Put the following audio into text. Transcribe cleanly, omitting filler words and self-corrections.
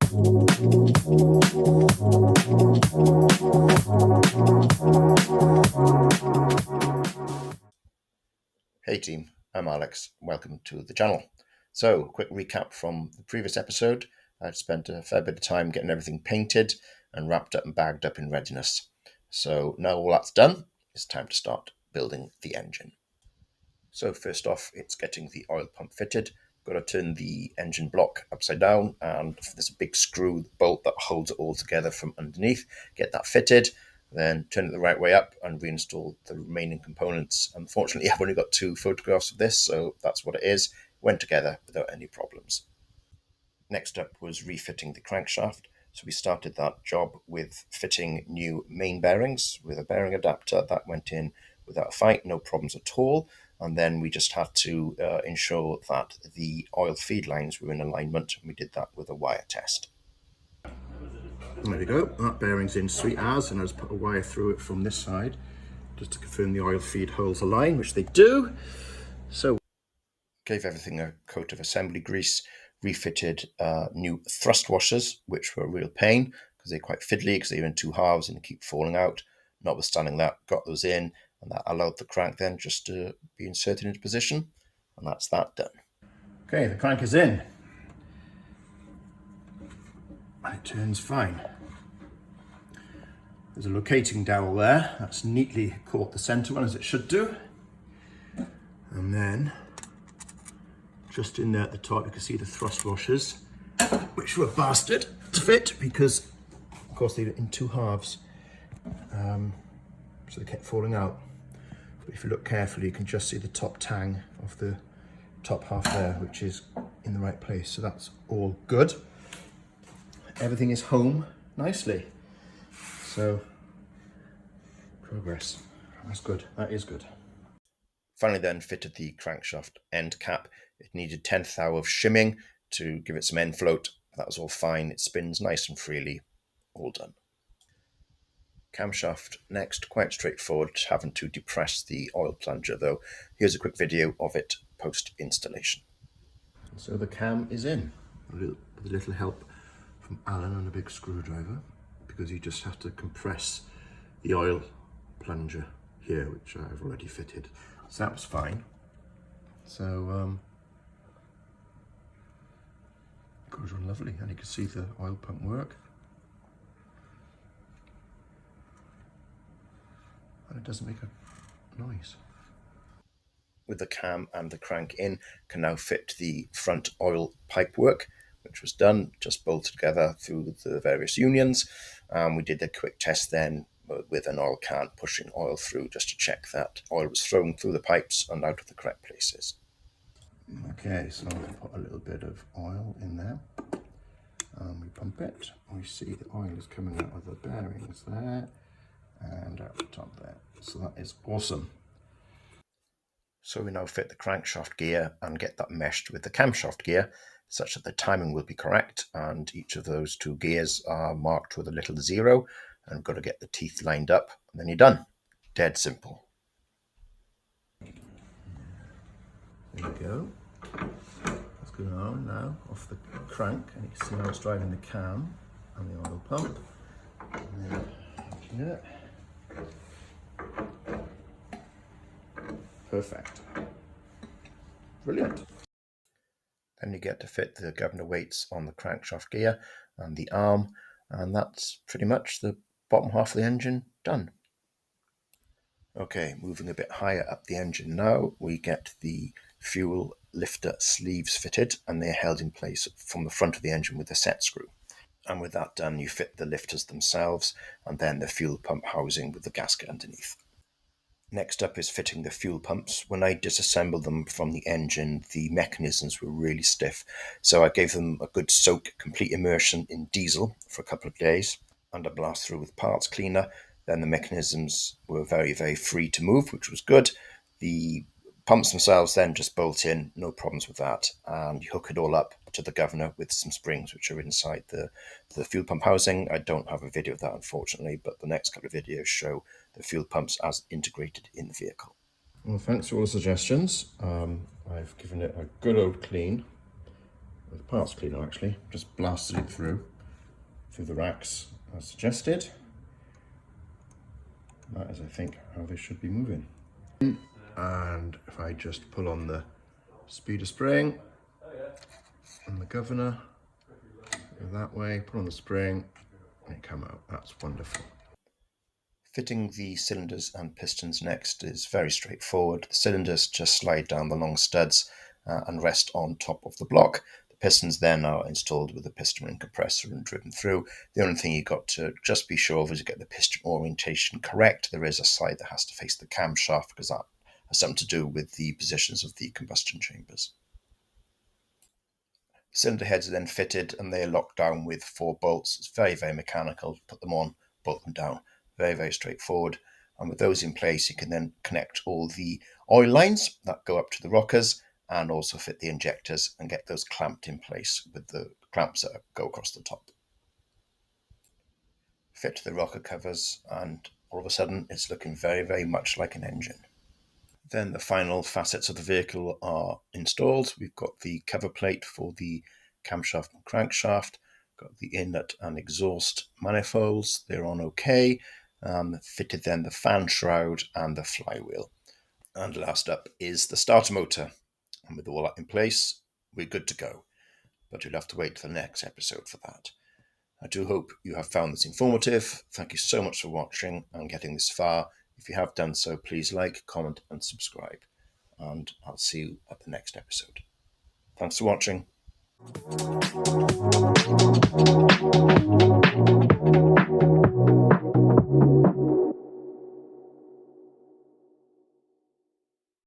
Hey team, I'm Alex. Welcome to the channel. So, quick recap from the previous episode. I'd spent a fair bit of time getting everything painted and wrapped up and bagged up in readiness. So now all that's done, it's time to start building the engine. So first off, it's getting the oil pump fitted. Got to turn the engine block upside down, and there's a big screw bolt that holds it all together from underneath. Get that fitted, then turn it the right way up and reinstall the remaining components. Unfortunately, I've only got 2 photographs of this, so that's what it is. Went together without any problems. Next up was refitting the crankshaft. So we started that job with fitting new main bearings with a bearing adapter. That went in without a fight, no problems at all. And then we just had to ensure that the oil feed lines were in alignment. We did that with a wire test. There we go, that bearing's in sweet as, and I just put a wire through it from this side just to confirm the oil feed holes align, which they do. So gave everything a coat of assembly grease, refitted new thrust washers, which were a real pain because they're quite fiddly because they're in 2 halves and they keep falling out. Notwithstanding that, got those in, and that allowed the crank then just to be inserted into position, and that's that done. Okay, the crank is in. And it turns fine. There's a locating dowel there. That's neatly caught the center one as it should do. And then just in there at the top, you can see the thrust washers, which were bastard to fit because, of course, they were in 2 halves. So they kept falling out. But if you look carefully, you can just see the top tang of the top half there, which is in the right place. So that's all good. Everything is home nicely. So progress. That's good. That is good. Finally then fitted the crankshaft end cap. It needed 1/10 thou of shimming to give it some end float. That was all fine. It spins nice and freely. All done. Camshaft next, quite straightforward, having to depress the oil plunger though. Here's a quick video of it post installation. So the cam is in, with a little help from Alan and a big screwdriver, because you just have to compress the oil plunger here, which I've already fitted. So that was fine. So it goes on lovely, and you can see the oil pump work. And it doesn't make a noise. With the cam and the crank in, can now fit the front oil pipe work, which was done, just bolted together through the various unions. We did a quick test then with an oil can pushing oil through just to check that oil was thrown through the pipes and out of the correct places. Okay, so I'm going to put a little bit of oil in there. We pump it. We see the oil is coming out of the bearings there and out the top there. So that is awesome. So we now fit the crankshaft gear and get that meshed with the camshaft gear such that the timing will be correct, and each of those 2 gears are marked with a little 0, and we've got to get the teeth lined up, and then you're done. Dead simple. There we go. What's going on now off the crank, and you can see how it's driving the cam and the oil pump. And then here. Perfect. Brilliant. Then you get to fit the governor weights on the crankshaft gear and the arm, and that's pretty much the bottom half of the engine done. Okay, moving a bit higher up the engine now, we get the fuel lifter sleeves fitted, and they're held in place from the front of the engine with a set screw. And with that done, you fit the lifters themselves and then the fuel pump housing with the gasket underneath. Next up is fitting the fuel pumps. When I disassembled them from the engine, the mechanisms were really stiff. So I gave them a good soak, complete immersion in diesel for a couple of days, and a blast through with parts cleaner. Then the mechanisms were very, very free to move, which was good. The pumps themselves then just bolt in, no problems with that. And you hook it all up to the governor with some springs, which are inside the fuel pump housing. I don't have a video of that, unfortunately, but the next couple of videos show the fuel pumps as integrated in the vehicle. Well, thanks for all the suggestions. I've given it a good old clean, with a parts cleaner actually, just blasted it through. through the racks as suggested. That is, I think, how they should be moving. And if I just pull on the speeder spring and the governor, go that way, put on the spring, and it come out. That's wonderful. Fitting the cylinders and pistons next is very straightforward. The cylinders just slide down the long studs and rest on top of the block. The pistons then are installed with a piston ring compressor and driven through. The only thing you've got to just be sure of is to get the piston orientation correct. There is a side that has to face the camshaft because that has something to do with the positions of the combustion chambers. Cylinder heads are then fitted and they are locked down with 4 bolts. It's very, very mechanical. Put them on, bolt them down. Very, very straightforward. And with those in place, you can then connect all the oil lines that go up to the rockers and also fit the injectors and get those clamped in place with the clamps that go across the top. Fit the rocker covers and all of a sudden it's looking very, very much like an engine. Then the final facets of the vehicle are installed. We've got the cover plate for the camshaft and crankshaft, got the inlet and exhaust manifolds, they're on okay. Fitted then the fan shroud and the flywheel. And last up is the starter motor. And with all that in place, we're good to go. But you'll have to wait for the next episode for that. I do hope you have found this informative. Thank you so much for watching and getting this far. If you have done so, please like, comment and subscribe. And I'll see you at the next episode. Thanks for watching.